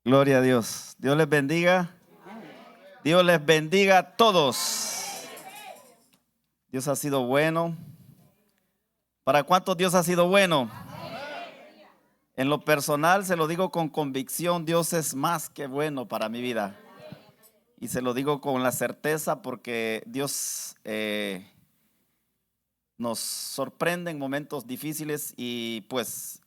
Gloria a Dios. Dios les bendiga. Dios les bendiga a todos. Dios ha sido bueno. ¿Para cuántos Dios ha sido bueno? En lo personal se lo digo con convicción, Dios es más que bueno para mi vida. Y se lo digo con la certeza porque Dios nos sorprende en momentos difíciles y pues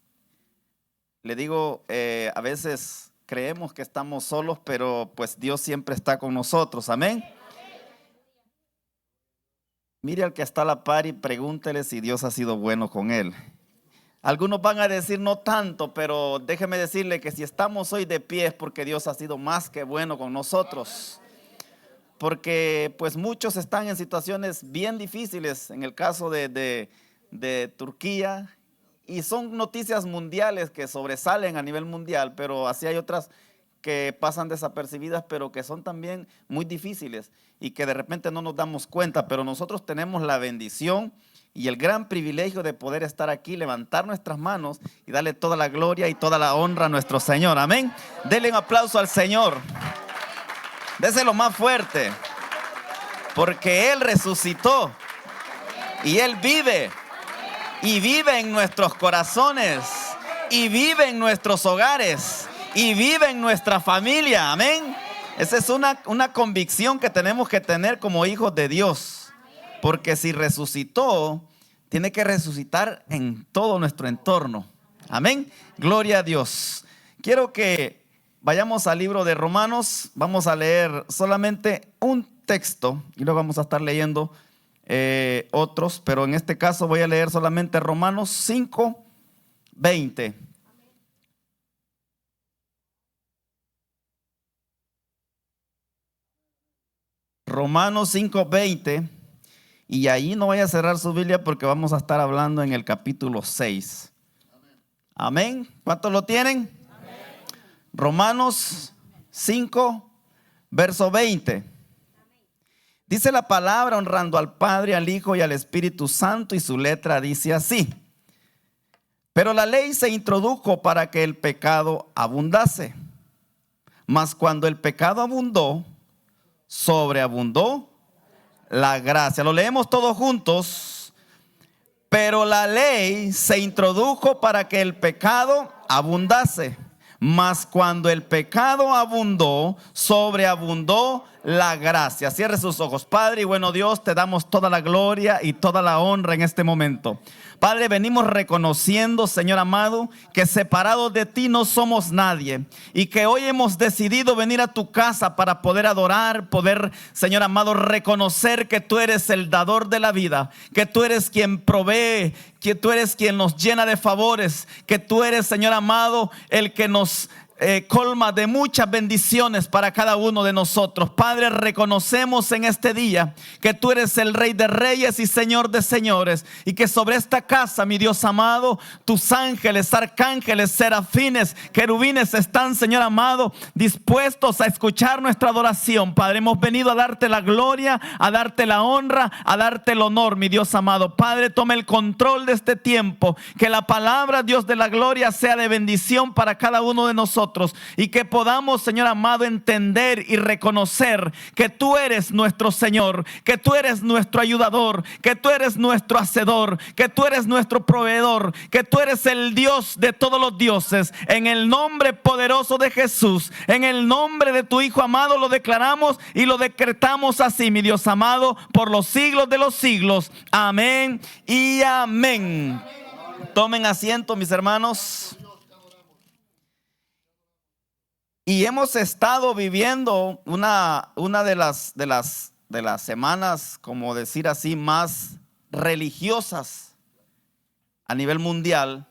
le digo, a veces creemos que estamos solos, pero pues Dios siempre está con nosotros, amén. Mire al que está a la par y pregúntele si Dios ha sido bueno con él. Algunos van a decir no tanto, pero déjeme decirle que si estamos hoy de pie es porque Dios ha sido más que bueno con nosotros. Porque pues muchos están en situaciones bien difíciles, en el caso de Turquía, y son noticias mundiales que sobresalen a nivel mundial, pero así hay otras que pasan desapercibidas, pero que son también muy difíciles y que de repente no nos damos cuenta, pero nosotros tenemos la bendición y el gran privilegio de poder estar aquí, levantar nuestras manos y darle toda la gloria y toda la honra a nuestro Señor, amén. Denle un aplauso al Señor, déselo más fuerte, porque Él resucitó y Él vive, y vive en nuestros corazones, y vive en nuestros hogares, y vive en nuestra familia, amén. Esa es una convicción que tenemos que tener como hijos de Dios, porque si resucitó, tiene que resucitar en todo nuestro entorno, amén. Gloria a Dios. Quiero que vayamos al libro de Romanos. Vamos a leer solamente un texto y luego vamos a estar leyendo otros, pero en este caso voy a leer solamente Romanos 5:20. Romanos 5:20, y ahí no vaya a cerrar su Biblia porque vamos a estar hablando en el capítulo 6. Amén. ¿Cuántos lo tienen? Amén. Romanos 5, verso 20. Dice la palabra honrando al Padre, al Hijo y al Espíritu Santo, y su letra dice así: pero la ley se introdujo para que el pecado abundase, mas cuando el pecado abundó, sobreabundó la gracia. Lo leemos todos juntos. Pero la ley se introdujo para que el pecado abundase, mas cuando el pecado abundó, sobreabundó la gracia. Cierre sus ojos. Padre y bueno Dios, te damos toda la gloria y toda la honra en este momento. Padre, venimos reconociendo, Señor amado, que separados de ti no somos nadie, y que hoy hemos decidido venir a tu casa para poder adorar, poder, Señor amado, reconocer que tú eres el dador de la vida, que tú eres quien provee, que tú eres quien nos llena de favores, que tú eres, Señor amado, el que nos colma de muchas bendiciones para cada uno de nosotros. Padre, reconocemos en este día que tú eres el Rey de Reyes y Señor de Señores, y que sobre esta casa, mi Dios amado, tus ángeles, arcángeles, serafines, querubines están, Señor amado, dispuestos a escuchar nuestra adoración. Padre, hemos venido a darte la gloria, a darte la honra, a darte el honor, mi Dios amado. Padre, toma el control de este tiempo, que la palabra, Dios de la gloria, sea de bendición para cada uno de nosotros, y que podamos, Señor amado, entender y reconocer que tú eres nuestro Señor, que tú eres nuestro ayudador, que tú eres nuestro hacedor, que tú eres nuestro proveedor, que tú eres el Dios de todos los dioses. En el nombre poderoso de Jesús, en el nombre de tu Hijo amado, lo declaramos y lo decretamos así, mi Dios amado, por los siglos de los siglos. Amén y amén. Tomen asiento, mis hermanos. Y hemos estado viviendo una de las semanas, como decir así, más religiosas a nivel mundial,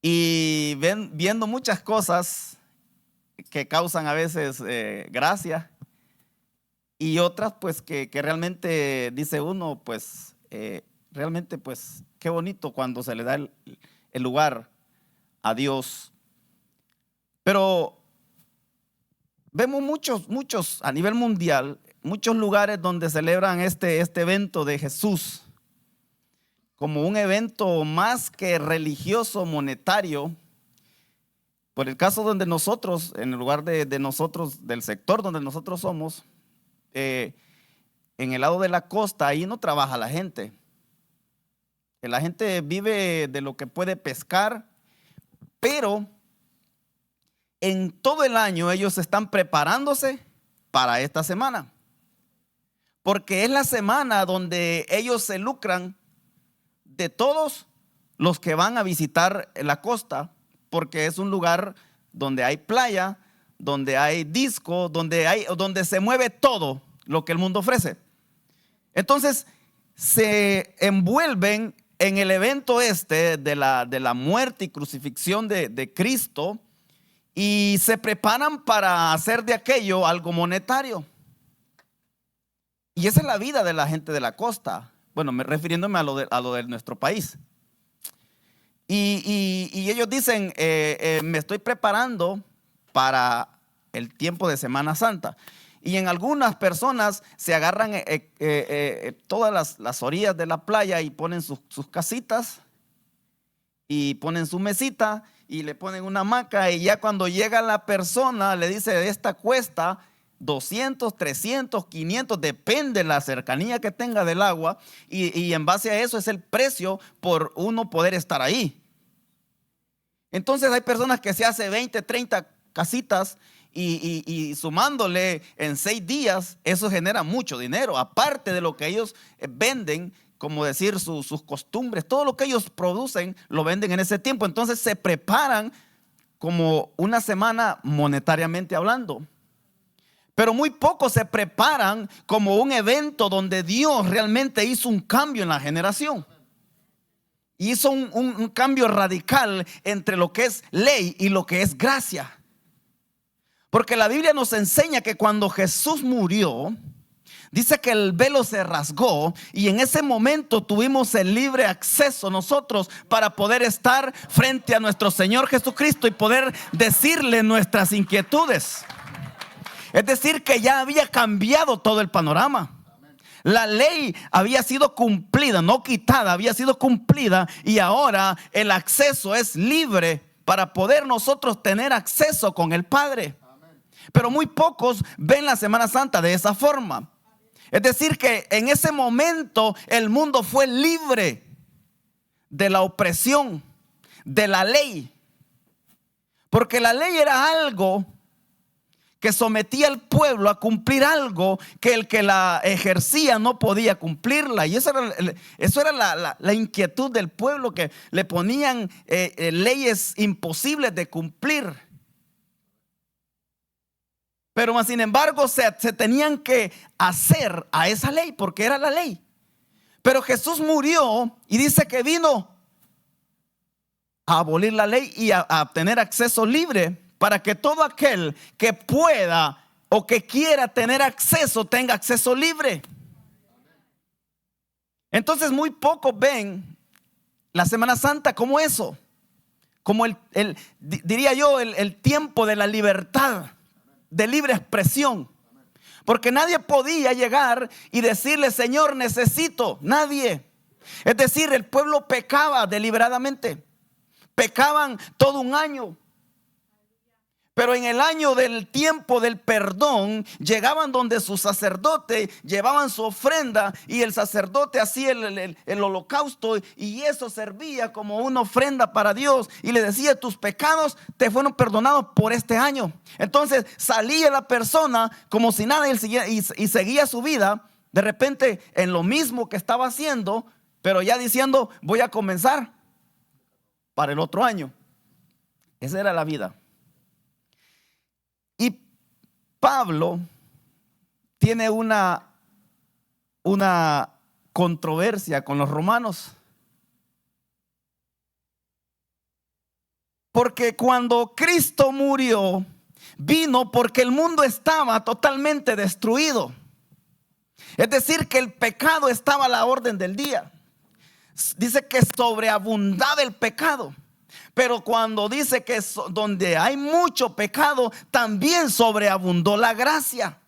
y viendo muchas cosas que causan a veces gracia, y otras pues que realmente dice uno, pues realmente pues qué bonito cuando se le da el lugar a Dios. Pero vemos muchos a nivel mundial, muchos lugares donde celebran este evento de Jesús como un evento más que religioso, monetario, Por el caso donde nosotros, en el lugar de nosotros, del sector donde nosotros somos, en el lado de la costa, ahí no trabaja la gente. La gente vive de lo que puede pescar, pero en todo el año ellos están preparándose para esta semana. Porque es la semana donde ellos se lucran de todos los que van a visitar la costa, porque es un lugar donde hay playa, donde hay disco, donde se mueve todo lo que el mundo ofrece. Entonces se envuelven en el evento de la muerte y crucifixión de Cristo, y se preparan para hacer de aquello algo monetario. Y esa es la vida de la gente de la costa. Bueno, refiriéndome a lo de nuestro país. Y ellos dicen, me estoy preparando para el tiempo de Semana Santa. Y en algunas personas se agarran todas las orillas de la playa y ponen sus casitas y ponen su mesita y le ponen una hamaca, y ya cuando llega la persona le dice, esta cuesta 200, 300, 500, depende de la cercanía que tenga del agua, y en base a eso es el precio por uno poder estar ahí. Entonces hay personas que se hace 20, 30 casitas y sumándole en 6 días, eso genera mucho dinero, aparte de lo que ellos venden, como decir sus costumbres, todo lo que ellos producen lo venden en ese tiempo. Entonces se preparan como una semana monetariamente hablando. Pero muy pocos se preparan como un evento donde Dios realmente hizo un cambio en la generación. Hizo un cambio radical entre lo que es ley y lo que es gracia. Porque la Biblia nos enseña que cuando Jesús murió, dice que el velo se rasgó, y en ese momento tuvimos el libre acceso nosotros para poder estar frente a nuestro Señor Jesucristo y poder decirle nuestras inquietudes. Es decir, que ya había cambiado todo el panorama. La ley había sido cumplida, no quitada, había sido cumplida, y ahora el acceso es libre para poder nosotros tener acceso con el Padre. Pero muy pocos ven la Semana Santa de esa forma. Es decir, que en ese momento el mundo fue libre de la opresión, de la ley. Porque la ley era algo que sometía al pueblo a cumplir algo que el que la ejercía no podía cumplirla. Y eso era la inquietud del pueblo, que le ponían leyes imposibles de cumplir. Pero más sin embargo se tenían que hacer a esa ley, porque era la ley. Pero Jesús murió y dice que vino a abolir la ley y a tener acceso libre, para que todo aquel que pueda o que quiera tener acceso, tenga acceso libre. Entonces muy pocos ven la Semana Santa como eso, como diría yo, el tiempo de la libertad, de libre expresión. Porque nadie podía llegar y decirle, Señor, necesito. Nadie. Es decir, el pueblo pecaba deliberadamente. Pecaban todo un año. Pero en el año del tiempo del perdón, llegaban donde su sacerdote, llevaban su ofrenda, y el sacerdote hacía el holocausto, y eso servía como una ofrenda para Dios, y le decía, tus pecados te fueron perdonados por este año. Entonces salía la persona como si nada, y seguía su vida, de repente en lo mismo que estaba haciendo, pero ya diciendo, voy a comenzar para el otro año. Esa era la vida. Y Pablo tiene una controversia con los romanos, porque cuando Cristo murió, vino porque el mundo estaba totalmente destruido. Es decir, que el pecado estaba a la orden del día. Dice que sobreabundaba el pecado. Pero cuando dice que donde hay mucho pecado, también sobreabundó la gracia.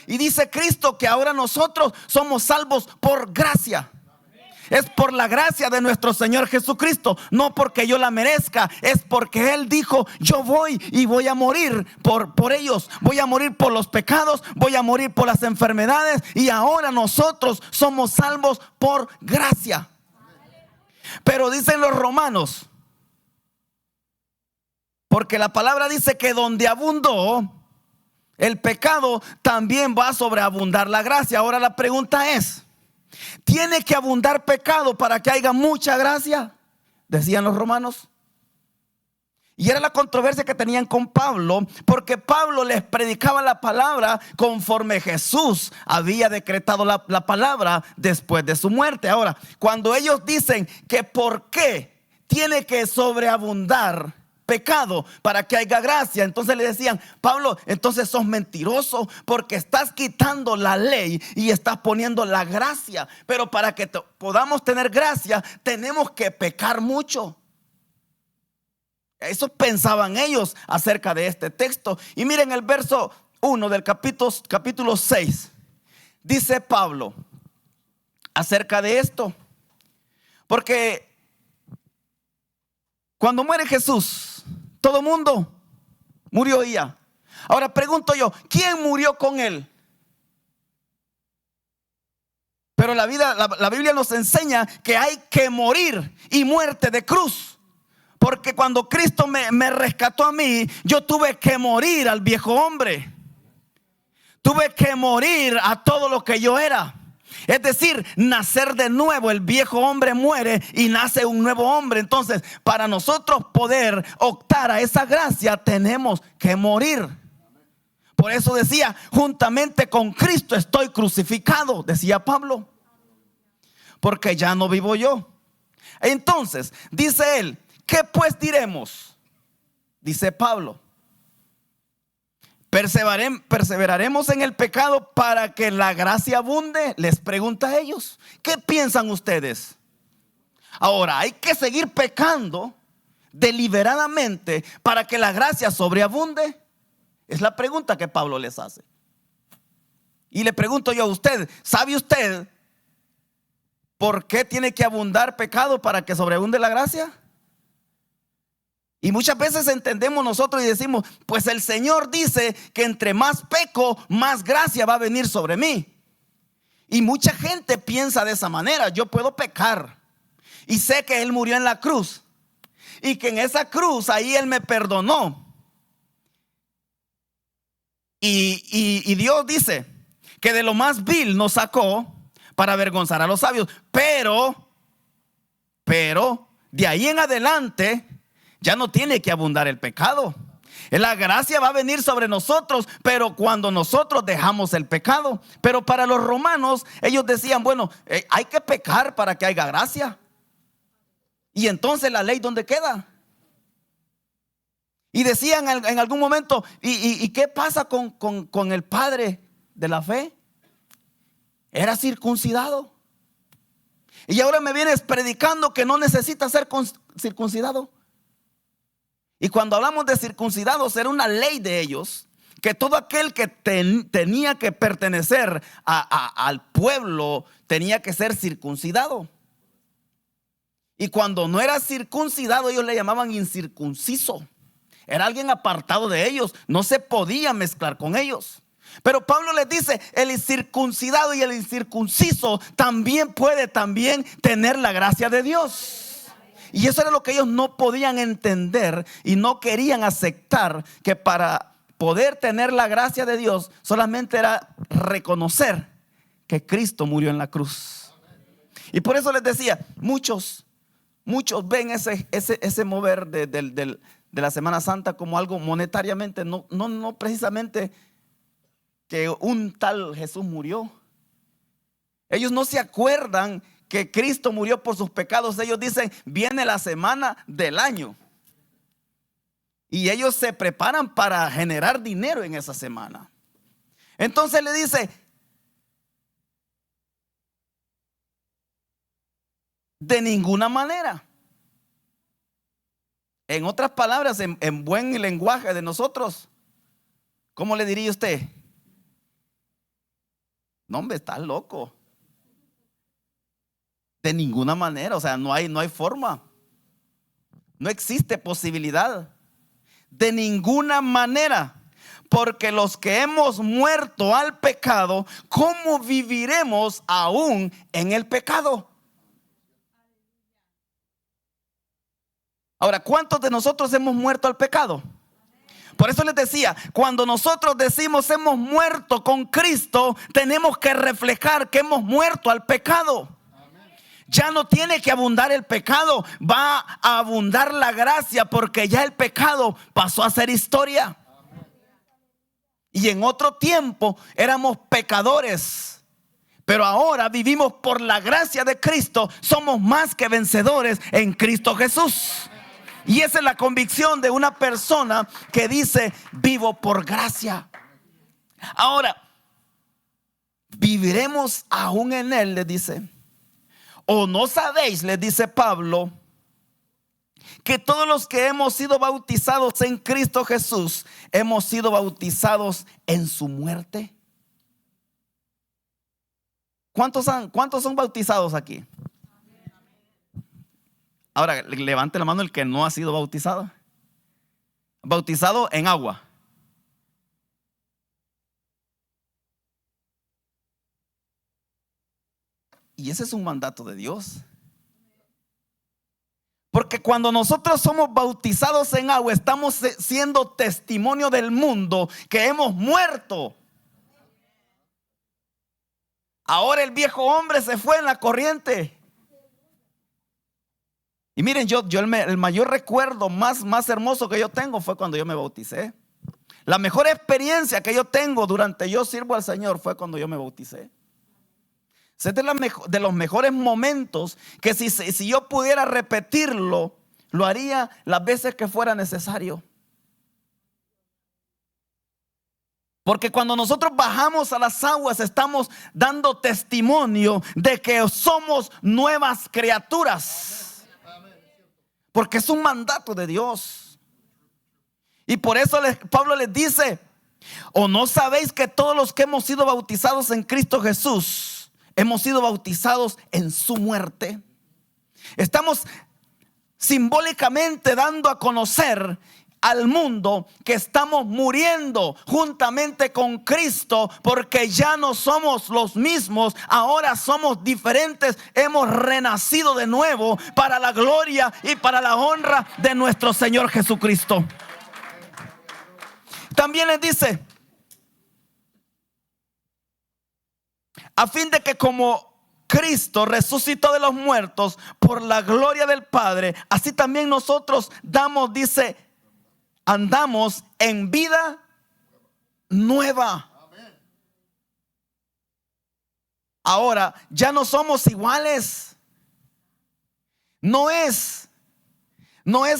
Y dice Cristo que ahora nosotros somos salvos por gracia. Es por la gracia de nuestro Señor Jesucristo, no porque yo la merezca. Es porque Él dijo: yo voy y voy a morir por ellos. Voy a morir por los pecados, voy a morir por las enfermedades. Y ahora nosotros somos salvos por gracia. Pero dicen los romanos, porque la palabra dice que donde abundó el pecado, también va a sobreabundar la gracia. Ahora la pregunta es: ¿tiene que abundar pecado para que haya mucha gracia?, decían los romanos. Y era la controversia que tenían con Pablo, porque Pablo les predicaba la palabra conforme Jesús había decretado la palabra después de su muerte. Ahora, cuando ellos dicen que por qué tiene que sobreabundar pecado para que haya gracia, entonces le decían: Pablo, entonces sos mentiroso, porque estás quitando la ley y estás poniendo la gracia. Pero para que podamos tener gracia, tenemos que pecar mucho. Eso pensaban ellos acerca de este texto. Y miren el verso 1 del capítulo 6. Dice Pablo acerca de esto: porque cuando muere Jesús, todo mundo murió ya. Ahora pregunto yo: ¿quién murió con él? Pero la Biblia nos enseña que hay que morir, y muerte de cruz. Porque cuando Cristo me rescató a mí, yo tuve que morir al viejo hombre. Tuve que morir a todo lo que yo era. Es decir, nacer de nuevo. El viejo hombre muere y nace un nuevo hombre. Entonces, para nosotros poder optar a esa gracia, tenemos que morir. Por eso decía: juntamente con Cristo estoy crucificado, decía Pablo. Porque ya no vivo yo. Entonces, dice él: ¿qué pues diremos? Dice Pablo: ¿perseveraremos en el pecado para que la gracia abunde? Les pregunta a ellos. ¿Qué piensan ustedes? Ahora, ¿hay que seguir pecando deliberadamente para que la gracia sobreabunde? Es la pregunta que Pablo les hace. Y le pregunto yo a usted: ¿sabe usted por qué tiene que abundar pecado para que sobreabunde la gracia? Y muchas veces entendemos nosotros y decimos: pues el Señor dice que entre más peco, más gracia va a venir sobre mí. Y mucha gente piensa de esa manera: yo puedo pecar y sé que Él murió en la cruz, y que en esa cruz ahí Él me perdonó. Y Dios dice que de lo más vil nos sacó para avergonzar a los sabios. Pero de ahí en adelante ya no tiene que abundar el pecado. La gracia va a venir sobre nosotros, pero cuando nosotros dejamos el pecado. Pero para los romanos, ellos decían: bueno, hay que pecar para que haya gracia. Y entonces la ley, ¿dónde queda? Y decían en algún momento: ¿y qué pasa con el padre de la fe? Era circuncidado. Y ahora me vienes predicando que no necesita ser circuncidado. Y cuando hablamos de circuncidados, era una ley de ellos, que todo aquel que tenía que pertenecer al pueblo tenía que ser circuncidado. Y cuando no era circuncidado, ellos le llamaban incircunciso. Era alguien apartado de ellos, no se podía mezclar con ellos. Pero Pablo les dice: el incircuncidado y el incircunciso también puede tener la gracia de Dios. Y eso era lo que ellos no podían entender y no querían aceptar, que para poder tener la gracia de Dios solamente era reconocer que Cristo murió en la cruz. Y por eso les decía, muchos ven ese mover de la Semana Santa como algo monetariamente, no precisamente que un tal Jesús murió. Ellos no se acuerdan que Cristo murió por sus pecados. Ellos dicen: viene la semana del año. Y ellos se preparan para generar dinero en esa semana. Entonces le dice: de ninguna manera. En otras palabras, en buen lenguaje de nosotros, ¿cómo le diría usted? No, hombre, estás loco. De ninguna manera, o sea, no hay forma. No existe posibilidad. De ninguna manera. Porque los que hemos muerto al pecado, ¿cómo viviremos aún en el pecado? Ahora, ¿cuántos de nosotros hemos muerto al pecado? Por eso les decía, cuando nosotros decimos hemos muerto con Cristo, tenemos que reflejar que hemos muerto al pecado. Ya no tiene que abundar el pecado, va a abundar la gracia, porque ya el pecado pasó a ser historia. Y en otro tiempo éramos pecadores, pero ahora vivimos por la gracia de Cristo. Somos más que vencedores en Cristo Jesús. Y esa es la convicción de una persona que dice: vivo por gracia. Ahora, viviremos aún en Él, le dice. ¿O no sabéis, le dice Pablo, que todos los que hemos sido bautizados en Cristo Jesús hemos sido bautizados en su muerte? ¿Cuántos son bautizados aquí? Ahora, levante la mano el que no ha sido bautizado. Bautizado en agua. Y ese es un mandato de Dios. Porque cuando nosotros somos bautizados en agua, estamos siendo testimonio del mundo que hemos muerto. Ahora el viejo hombre se fue en la corriente. Y miren, el mayor recuerdo más hermoso que yo tengo fue cuando yo me bauticé. La mejor experiencia que yo tengo durante yo sirvo al Señor fue cuando yo me bauticé. Es de los mejores momentos que si yo pudiera repetirlo, lo haría las veces que fuera necesario. Porque cuando nosotros bajamos a las aguas, estamos dando testimonio de que somos nuevas criaturas. Porque es un mandato de Dios. Y por eso Pablo les dice: ¿o no sabéis que todos los que hemos sido bautizados en Cristo Jesús hemos sido bautizados en su muerte? Estamos simbólicamente dando a conocer al mundo que estamos muriendo juntamente con Cristo, porque ya no somos los mismos, ahora somos diferentes. Hemos renacido de nuevo para la gloria y para la honra de nuestro Señor Jesucristo. También les dice: a fin de que como Cristo resucitó de los muertos por la gloria del Padre, así también nosotros andamos en vida nueva. Ahora ya no somos iguales. No es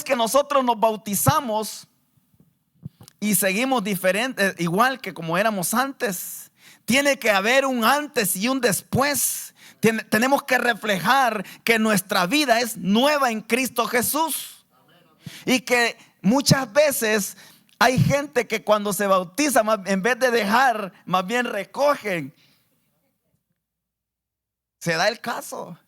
que nosotros nos bautizamos y seguimos diferentes, igual que como éramos antes. Tiene que haber un antes y un después. Tenemos que reflejar que nuestra vida es nueva en Cristo Jesús. Y que muchas veces hay gente que cuando se bautiza, en vez de dejar, más bien recogen. Se da el caso.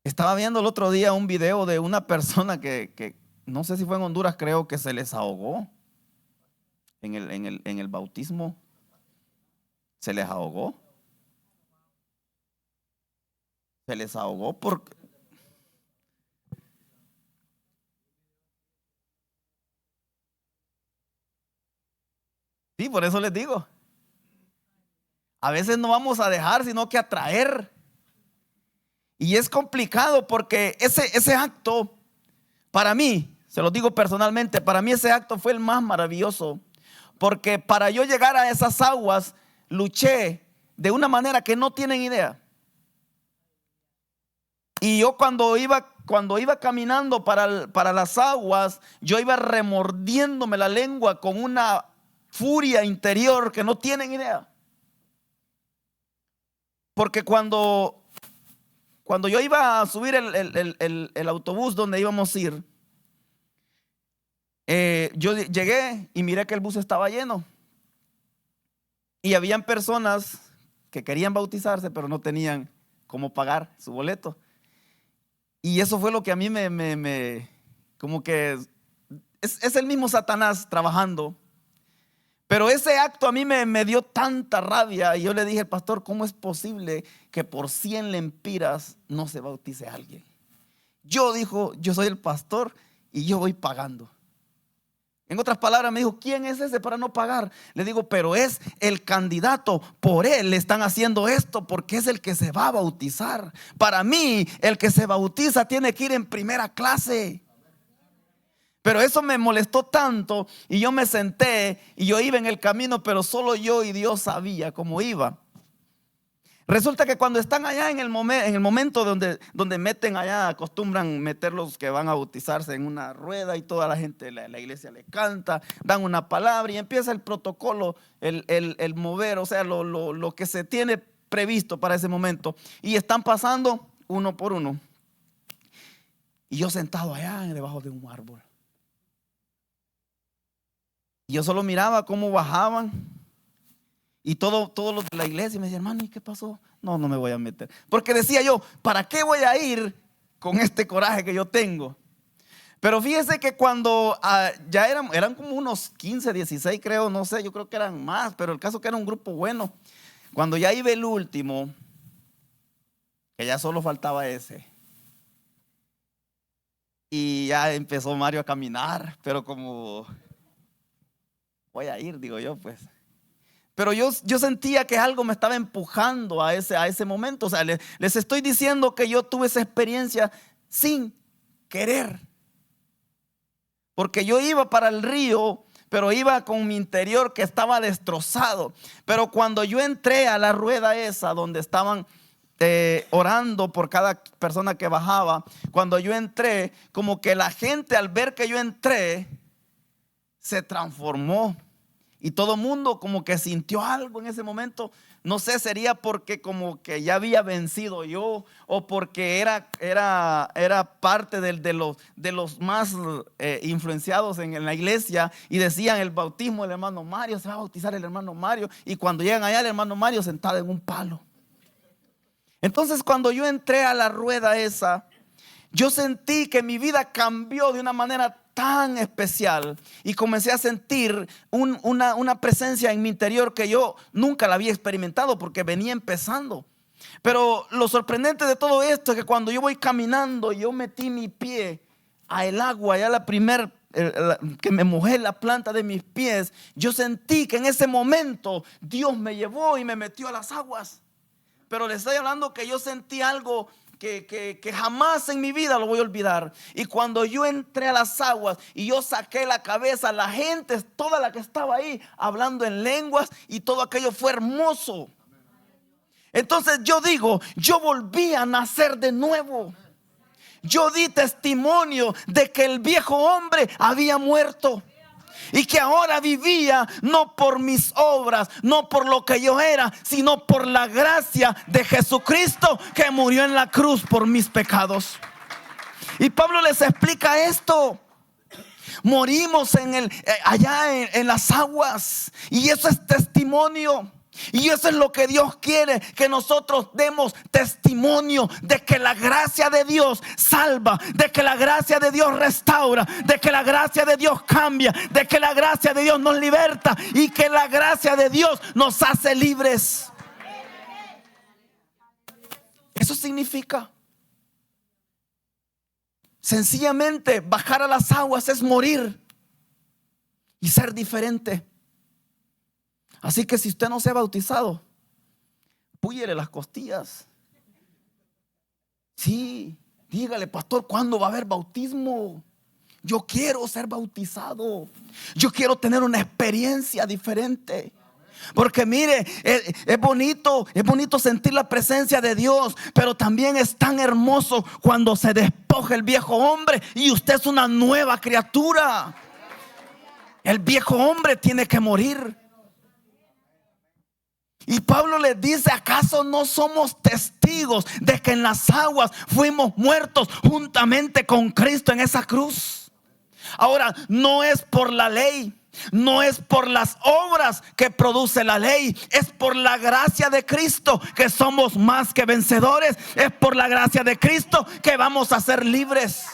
Estaba viendo el otro día un video de una persona que no sé si fue en Honduras, creo que se les ahogó en el bautismo. Se les ahogó. Se les ahogó porque sí, por eso les digo. A veces no vamos a dejar, sino que atraer. Y es complicado porque ese acto, para mí, se lo digo personalmente, para mí ese acto fue el más maravilloso. Porque para yo llegar a esas aguas, luché de una manera que no tienen idea. Y yo cuando iba caminando para las aguas, yo iba remordiéndome la lengua con una furia interior que no tienen idea. Porque cuando yo iba a subir el autobús donde íbamos a ir, yo llegué y miré que el bus estaba lleno. Y habían personas que querían bautizarse, pero no tenían cómo pagar su boleto. Y eso fue lo que a mí como que es el mismo Satanás trabajando. Pero ese acto a mí me dio tanta rabia. Y yo le dije al pastor, ¿cómo es posible que por 100 lempiras no se bautice a alguien? Yo soy el pastor y yo voy pagando. En otras palabras me dijo, ¿quién es ese para no pagar? Le digo, pero es el candidato, por él le están haciendo esto, porque es el que se va a bautizar. Para mí, el que se bautiza tiene que ir en primera clase. Pero eso me molestó tanto y yo me senté y yo iba en el camino, pero solo yo y Dios sabía cómo iba. Resulta que cuando están allá en el momento donde meten allá, acostumbran meter los que van a bautizarse en una rueda y toda la gente, la iglesia le canta, dan una palabra y empieza el protocolo, el mover, o sea, lo que se tiene previsto para ese momento. Y están pasando uno por uno. Y yo sentado allá debajo de un árbol. Y yo solo miraba cómo bajaban. Y todos los de la iglesia me decían, hermano, ¿y qué pasó? No me voy a meter. Porque decía yo, ¿para qué voy a ir con este coraje que yo tengo? Pero fíjese que cuando ya eran como unos 15, 16 creo, no sé, yo creo que eran más, pero el caso que era un grupo bueno. Cuando ya iba el último, que ya solo faltaba ese. Y ya empezó Mario a caminar, pero como voy a ir, digo yo, pues. Pero yo sentía que algo me estaba empujando a ese momento. O sea, les estoy diciendo que yo tuve esa experiencia sin querer. Porque yo iba para el río, pero iba con mi interior que estaba destrozado. Pero cuando yo entré a la rueda esa donde estaban orando por cada persona que bajaba, cuando yo entré, como que la gente al ver que yo entré se transformó. Y todo el mundo como que sintió algo en ese momento. No sé, sería porque como que ya había vencido yo, o porque era parte de los más influenciados en la iglesia. Y decían el bautismo del hermano Mario, se va a bautizar el hermano Mario. Y cuando llegan allá el hermano Mario sentado en un palo. Entonces cuando yo entré a la rueda esa, yo sentí que mi vida cambió de una manera tan especial y comencé a sentir una presencia en mi interior que yo nunca la había experimentado porque venía empezando. Pero lo sorprendente de todo esto es que cuando yo voy caminando, yo metí mi pie a el agua, ya la primera que me mojé la planta de mis pies, yo sentí que en ese momento Dios me llevó y me metió a las aguas. Pero les estoy hablando que yo sentí algo que jamás en mi vida lo voy a olvidar. Y cuando yo entré a las aguas y yo saqué la cabeza, la gente, toda la que estaba ahí, hablando en lenguas, y todo aquello fue hermoso. Entonces yo digo, yo volví a nacer de nuevo. Yo di testimonio de que el viejo hombre había muerto y que ahora vivía no por mis obras, no por lo que yo era, sino por la gracia de Jesucristo que murió en la cruz por mis pecados. Y Pablo les explica esto. Morimos allá en las aguas, y eso es testimonio. Y eso es lo que Dios quiere, que nosotros demos testimonio de que la gracia de Dios salva, de que la gracia de Dios restaura, de que la gracia de Dios cambia, de que la gracia de Dios nos liberta y que la gracia de Dios nos hace libres. Eso significa sencillamente bajar a las aguas es morir y ser diferente. Así que si usted no se ha bautizado, púyele las costillas. Sí, dígale, pastor, ¿cuándo va a haber bautismo? Yo quiero ser bautizado. Yo quiero tener una experiencia diferente. Porque mire, es bonito sentir la presencia de Dios, pero también es tan hermoso cuando se despoja el viejo hombre y usted es una nueva criatura. El viejo hombre tiene que morir. Y Pablo les dice, ¿acaso no somos testigos de que en las aguas fuimos muertos juntamente con Cristo en esa cruz? Ahora, no es por la ley, No es por las obras que produce la ley, es por la gracia de Cristo que somos más que vencedores. Es por la gracia de Cristo que vamos a ser libres.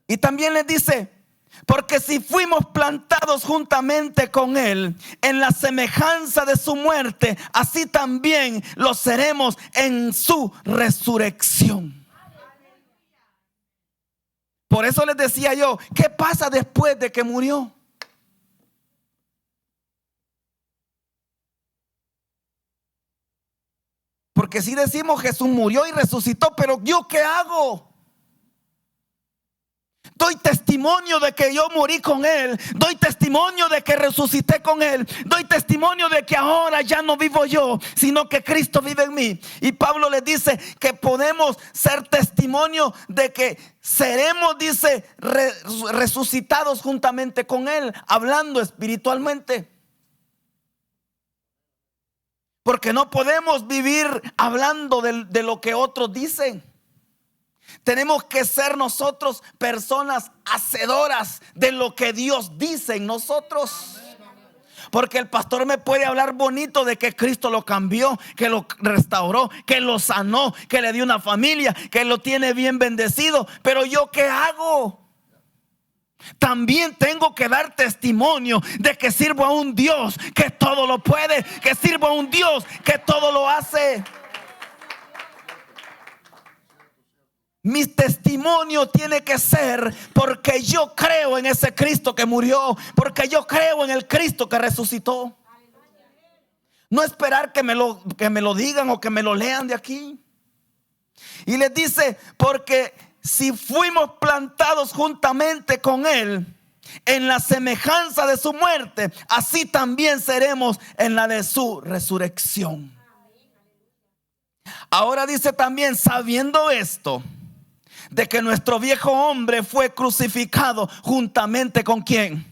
Y también les dice: porque si fuimos plantados juntamente con Él en la semejanza de su muerte, así también lo seremos en su resurrección. Por eso les decía yo, ¿qué pasa después de que murió? Porque si decimos Jesús murió y resucitó, pero ¿yo qué hago? Doy testimonio de que yo morí con Él. Doy testimonio de que resucité con Él. Doy testimonio de que ahora ya no vivo yo, sino que Cristo vive en mí. Y Pablo les dice que podemos ser testimonio de que seremos, dice, resucitados juntamente con Él, hablando espiritualmente. Porque no podemos vivir hablando de lo que otros dicen. Tenemos que ser nosotros personas hacedoras de lo que Dios dice en nosotros. Porque el pastor me puede hablar bonito de que Cristo lo cambió, que lo restauró, que lo sanó, que le dio una familia, que lo tiene bien bendecido. Pero ¿yo qué hago? También tengo que dar testimonio de que sirvo a un Dios que todo lo puede, que sirvo a un Dios que todo lo hace. Mi testimonio tiene que ser porque yo creo en ese Cristo que murió, porque yo creo en el Cristo que resucitó. No esperar que me lo digan o que me lo lean de aquí. Y les dice: porque si fuimos plantados juntamente con Él en la semejanza de su muerte, así también seremos en la de su resurrección. Ahora dice también, sabiendo esto, de que nuestro viejo hombre fue crucificado juntamente con ¿quién?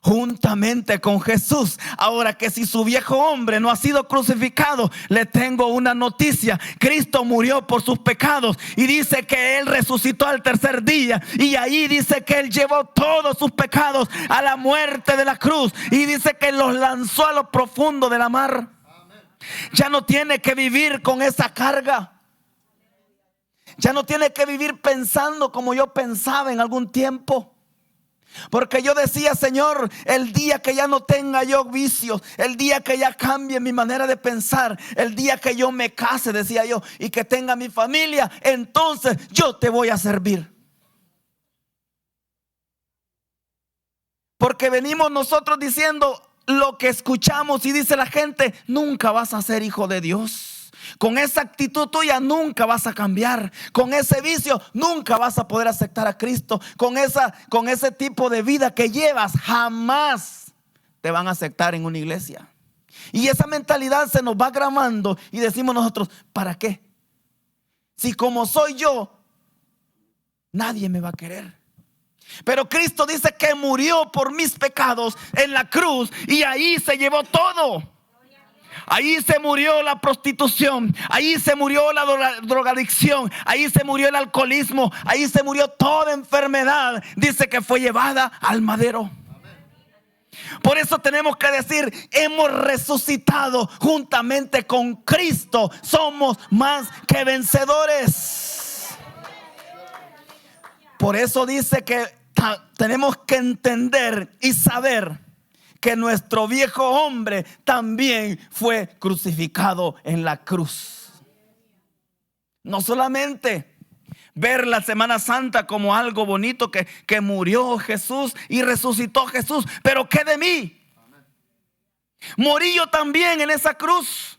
Juntamente con Jesús. Ahora, que si su viejo hombre no ha sido crucificado, le tengo una noticia: Cristo murió por sus pecados y dice que Él resucitó al tercer día, y ahí dice que Él llevó todos sus pecados a la muerte de la cruz, y dice que los lanzó a lo profundo de la mar. Ya no tiene que vivir con esa carga. Ya no tiene que vivir pensando como yo pensaba en algún tiempo. Porque yo decía: Señor, el día que ya no tenga yo vicios, el día que ya cambie mi manera de pensar, el día que yo me case, decía yo, y que tenga mi familia, entonces yo te voy a servir. Porque venimos nosotros diciendo lo que escuchamos y dice la gente: nunca vas a ser hijo de Dios. Con esa actitud tuya nunca vas a cambiar. Con ese vicio nunca vas a poder aceptar a Cristo. Con ese tipo de vida que llevas, jamás te van a aceptar en una iglesia. Y esa mentalidad se nos va grabando y decimos nosotros: ¿para qué? Si como soy yo, nadie me va a querer. Pero Cristo dice que murió por mis pecados en la cruz, y ahí se llevó todo. Ahí se murió la prostitución, ahí se murió la drogadicción, ahí se murió el alcoholismo, ahí se murió toda enfermedad. Dice que fue llevada al madero. Por eso tenemos que decir: hemos resucitado juntamente con Cristo, somos más que vencedores. Por eso dice que tenemos que entender y saber que nuestro viejo hombre también fue crucificado en la cruz. No solamente ver la Semana Santa como algo bonito, que murió Jesús y resucitó Jesús, pero ¿qué de mí? Morí yo también en esa cruz.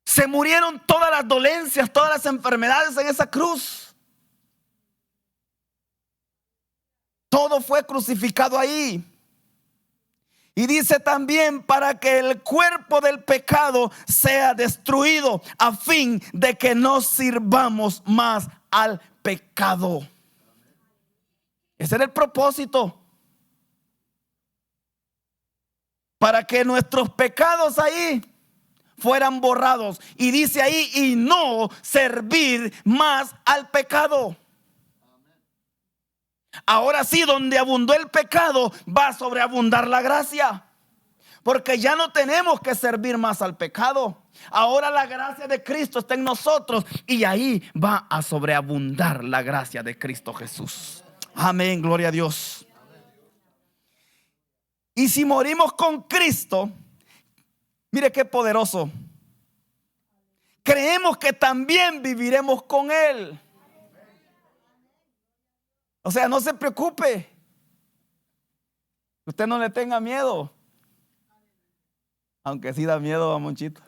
Se murieron todas las dolencias, todas las enfermedades en esa cruz. Todo fue crucificado ahí. Y dice también: para que el cuerpo del pecado sea destruido, a fin de que no sirvamos más al pecado. Ese era el propósito. Para que nuestros pecados ahí fueran borrados. Y dice ahí, y no servir más al pecado. Ahora sí, donde abundó el pecado, va a sobreabundar la gracia. Porque ya no tenemos que servir más al pecado. Ahora la gracia de Cristo está en nosotros y ahí va a sobreabundar la gracia de Cristo Jesús. Amén, gloria a Dios. Y si morimos con Cristo, mire qué poderoso. Creemos que también viviremos con Él. O sea, no se preocupe. Usted no le tenga miedo. Aunque sí da miedo a Monchito.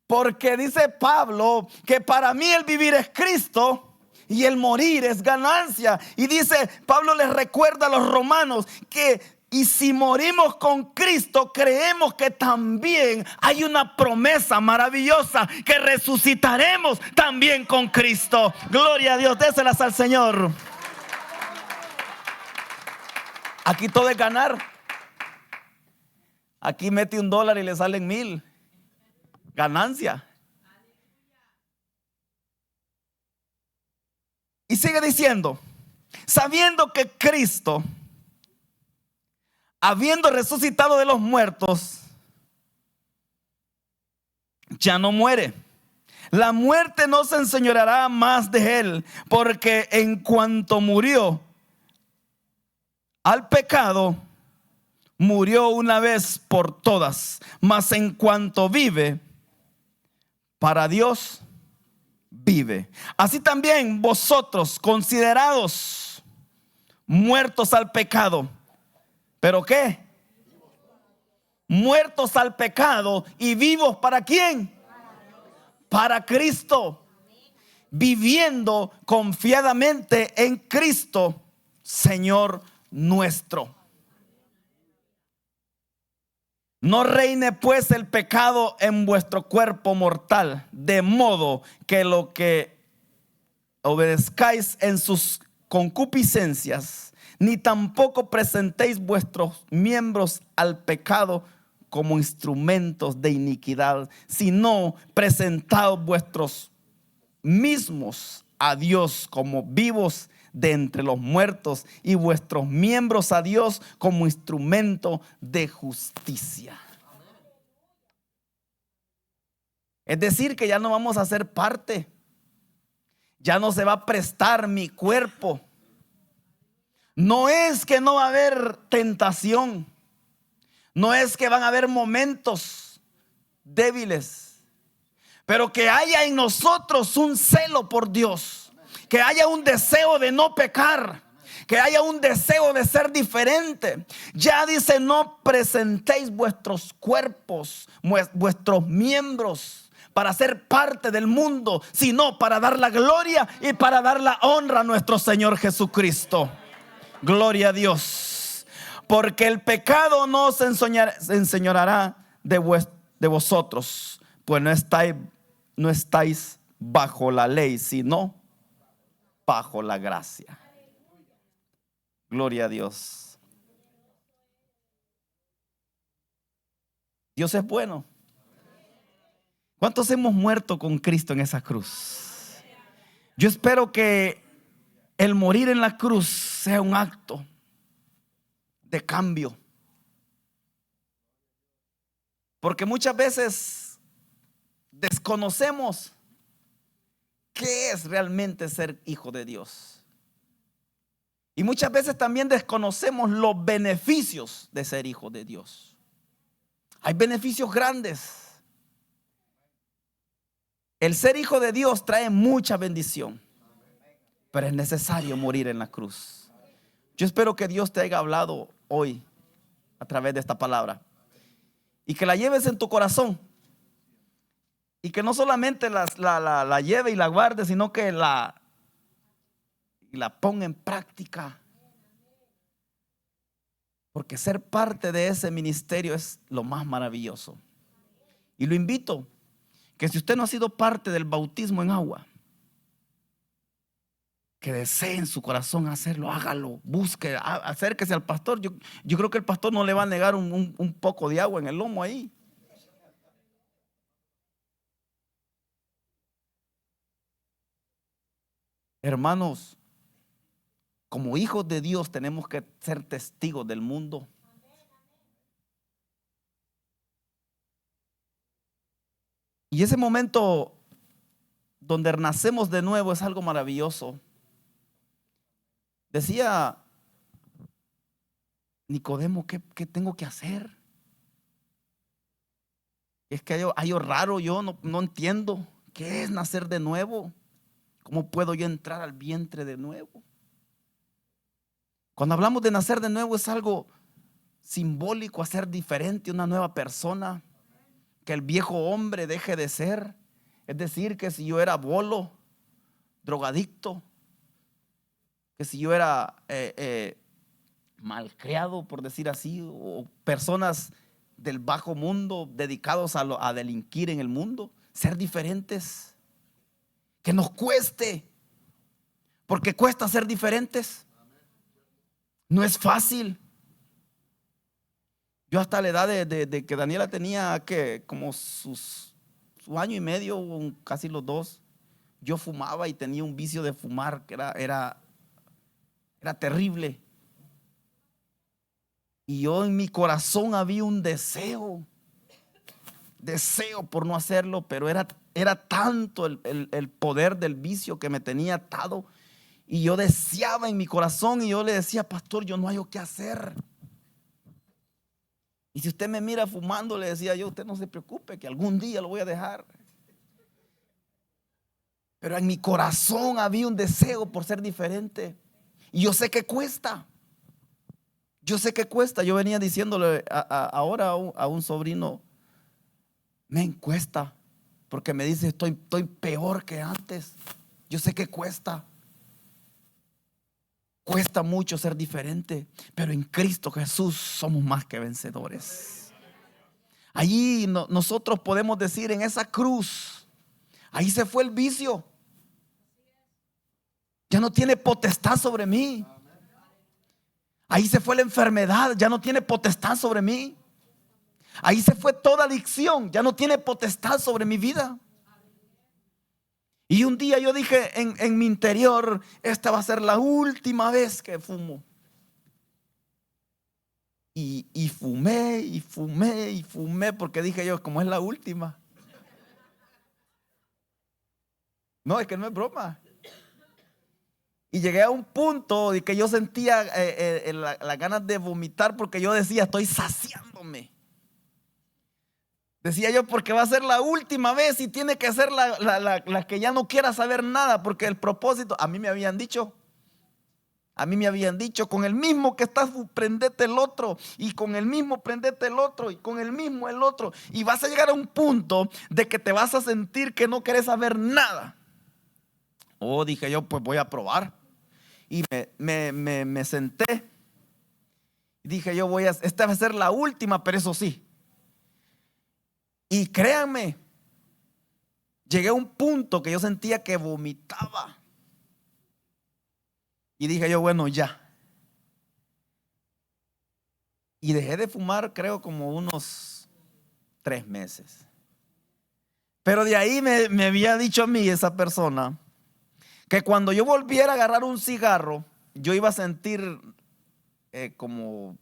Porque dice Pablo que para mí el vivir es Cristo y el morir es ganancia. Y dice, Pablo les recuerda a los romanos que y si morimos con Cristo, creemos que también hay una promesa maravillosa, que resucitaremos también con Cristo. Gloria a Dios, déselas al Señor. Aquí todo es ganar. Aquí mete $1 y le salen 1000. Ganancia. Y sigue diciendo, sabiendo que Cristo, habiendo resucitado de los muertos, ya no muere. La muerte no se enseñoreará más de él, porque en cuanto murió al pecado, murió una vez por todas. Mas en cuanto vive, para Dios vive. Así también vosotros, considerados muertos al pecado. ¿Pero qué? Muertos al pecado y vivos ¿para quién? Para Cristo. Viviendo confiadamente en Cristo, Señor nuestro. No reine pues el pecado en vuestro cuerpo mortal, de modo que lo que obedezcáis en sus concupiscencias, ni tampoco presentéis vuestros miembros al pecado como instrumentos de iniquidad, sino presentaos vuestros mismos a Dios como vivos de entre los muertos y vuestros miembros a Dios como instrumento de justicia. Es decir, que ya no vamos a ser parte. Ya no se va a prestar mi cuerpo. No es que no va a haber tentación. No es que van a haber momentos débiles. Pero que haya en nosotros un celo por Dios. Que haya un deseo de no pecar. Que haya un deseo de ser diferente. Ya dice, no presentéis vuestros cuerpos, vuestros miembros para ser parte del mundo, sino para dar la gloria y para dar la honra a nuestro Señor Jesucristo. Gloria a Dios. Porque el pecado no os enseñoreará de vosotros, pues no estáis bajo la ley, sino bajo la gracia. Gloria a Dios. Dios es bueno. ¿Cuántos hemos muerto con Cristo en esa cruz? Yo espero que el morir en la cruz sea un acto de cambio. Porque muchas veces desconocemos qué es realmente ser hijo de Dios. Y muchas veces también desconocemos los beneficios de ser hijo de Dios. Hay beneficios grandes. El ser hijo de Dios trae mucha bendición, pero es necesario morir en la cruz. Yo espero que Dios te haya hablado hoy a través de esta palabra y que la lleves en tu corazón. Y que no solamente la lleve y la guarde, sino que la ponga en práctica. Porque ser parte de ese ministerio es lo más maravilloso. Y lo invito, que si usted no ha sido parte del bautismo en agua, que desee en su corazón hacerlo, hágalo, busque, acérquese al pastor. Yo creo que el pastor no le va a negar un poco de agua en el lomo ahí. Hermanos, como hijos de Dios tenemos que ser testigos del mundo. Y ese momento donde nacemos de nuevo es algo maravilloso. Decía Nicodemo, ¿qué tengo que hacer? Es que hay algo raro, yo no entiendo. ¿Qué es nacer de nuevo? ¿Cómo puedo yo entrar al vientre de nuevo? Cuando hablamos de nacer de nuevo es algo simbólico, a ser diferente, una nueva persona, que el viejo hombre deje de ser. Es decir, que si yo era bolo, drogadicto, que si yo era malcriado, por decir así, o personas del bajo mundo dedicados a delinquir en el mundo, ser diferentes, que nos cueste, porque cuesta ser diferentes, no es fácil. Yo hasta la edad de que Daniela tenía que como su año y medio, casi los 2, yo fumaba y tenía un vicio de fumar que era terrible. Y yo en mi corazón había un deseo por no hacerlo, pero era tanto el poder del vicio que me tenía atado. Y yo deseaba en mi corazón y yo le decía, pastor, yo no hay qué hacer. Y si usted me mira fumando, le decía yo, usted no se preocupe, que algún día lo voy a dejar. Pero en mi corazón había un deseo por ser diferente. Y yo sé que cuesta. Yo sé que cuesta. Yo venía diciéndole ahora a un sobrino, me cuesta, porque me dice, estoy peor que antes. Yo sé que cuesta. Cuesta mucho ser diferente, pero en Cristo Jesús somos más que vencedores. Allí nosotros podemos decir, en esa cruz, ahí se fue el vicio. Ya no tiene potestad sobre mí. Ahí se fue la enfermedad, ya no tiene potestad sobre mí. Ahí se fue toda adicción, ya no tiene potestad sobre mi vida. Y un día yo dije en mi interior, esta va a ser la última vez que fumo. Y fumé, porque dije yo, como es la última. No, es que no es broma. Y llegué a un punto de que yo sentía las ganas de vomitar, porque yo decía, estoy saciándome. Decía yo, porque va a ser la última vez y tiene que ser la que ya no quiera saber nada, porque el propósito, a mí me habían dicho, con el mismo que estás, prendete el otro, y con el mismo prendete el otro, y con el mismo el otro, y vas a llegar a un punto de que te vas a sentir que no querés saber nada. Oh, dije yo, pues voy a probar. Y me senté. Y dije yo, esta va a ser la última, pero eso sí. Y créanme, llegué a un punto que yo sentía que vomitaba. Y dije yo, bueno, ya. Y dejé de fumar, creo, como unos 3 meses. Pero de ahí me había dicho a mí esa persona que cuando yo volviera a agarrar un cigarro, yo iba a sentir como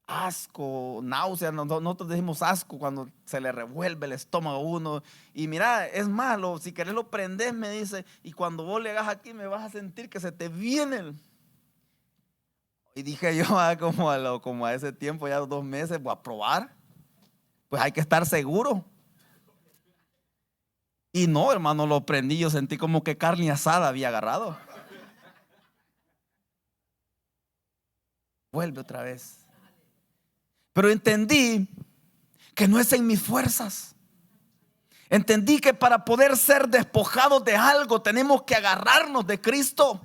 asco, náusea. Nosotros decimos asco cuando se le revuelve el estómago a uno. Y mira, es malo, si querés lo prendes, me dice, y cuando vos le hagas aquí me vas a sentir que se te viene Y dije yo, como a ese tiempo, ya 2 meses, voy a probar. Pues hay que estar seguro. Y no, hermano, lo prendí, yo sentí como que carne asada había agarrado. Vuelve otra vez. Pero entendí que no es en mis fuerzas. Entendí que para poder ser despojados de algo tenemos que agarrarnos de Cristo.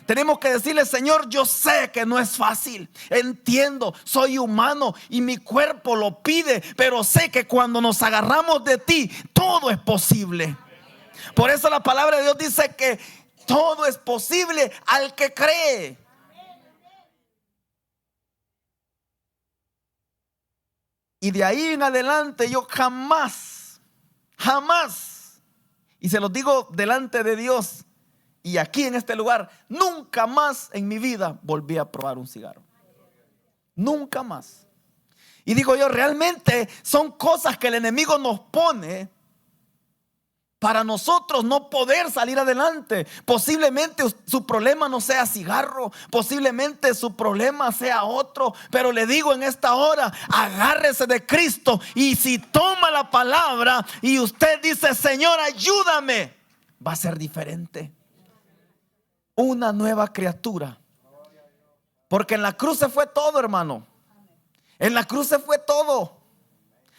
Tenemos que decirle, Señor, yo sé que no es fácil. Entiendo, soy humano y mi cuerpo lo pide, pero sé que cuando nos agarramos de ti, todo es posible. Por eso la palabra de Dios dice que Todo es posible al que cree. Y de ahí en adelante yo jamás, y se los digo delante de Dios y aquí en este lugar, nunca más en mi vida volví a probar un cigarro. Nunca más. Y digo yo, realmente son cosas que el enemigo nos pone para nosotros no poder salir adelante. Posiblemente su problema no sea cigarro, posiblemente su problema sea otro, pero le digo en esta hora, agárrese de Cristo, y si toma la palabra y usted dice, Señor, ayúdame, va a ser diferente. Una nueva criatura. Porque en la cruz se fue todo, hermano. En la cruz se fue todo.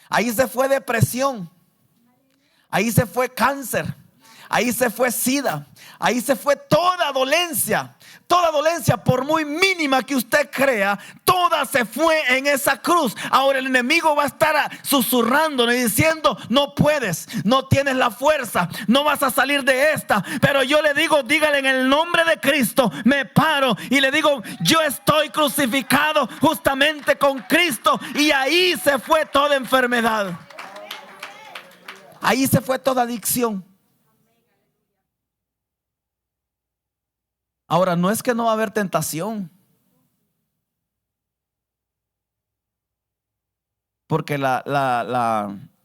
Ahí se fue depresión. Ahí se fue cáncer. Ahí se fue sida. Ahí se fue toda dolencia. Toda dolencia, por muy mínima que usted crea, toda se fue en esa cruz. Ahora el enemigo va a estar susurrándonos y diciendo, no puedes, no tienes la fuerza, no vas a salir de esta. Pero yo le digo, dígale, en el nombre de Cristo me paro y le digo, yo estoy crucificado justamente con Cristo. Y ahí se fue toda enfermedad. Ahí se fue toda adicción. Ahora, no es que no va a haber tentación, porque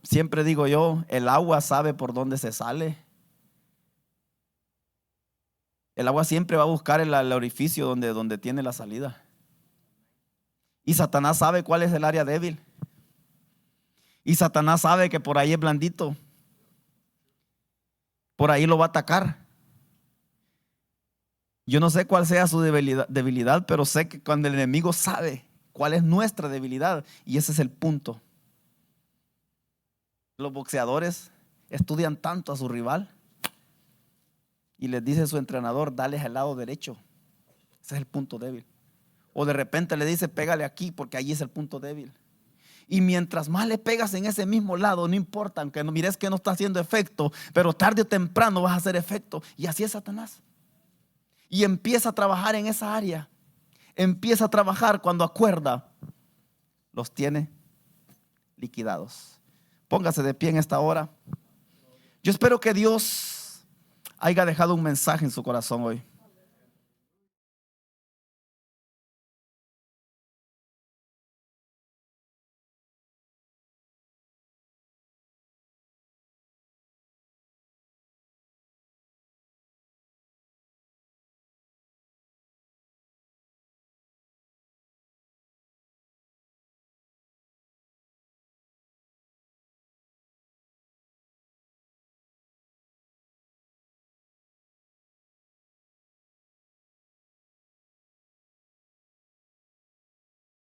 siempre digo yo, el agua sabe por dónde se sale. El agua siempre va a buscar el orificio donde tiene la salida. Y Satanás sabe cuál es el área débil. Y Satanás sabe que por ahí es blandito. Por ahí lo va a atacar. Yo no sé cuál sea su debilidad, pero sé que cuando el enemigo sabe cuál es nuestra debilidad, y ese es el punto. Los boxeadores estudian tanto a su rival y les dice su entrenador, dale al lado derecho. Ese es el punto débil. O de repente le dice, pégale aquí porque allí es el punto débil. Y mientras más le pegas en ese mismo lado, no importa, aunque no mires que no está haciendo efecto, pero tarde o temprano vas a hacer efecto. Y así es Satanás. Y empieza a trabajar en esa área. Empieza a trabajar cuando acuerda. Los tiene liquidados. Póngase de pie en esta hora. Yo espero que Dios haya dejado un mensaje en su corazón hoy.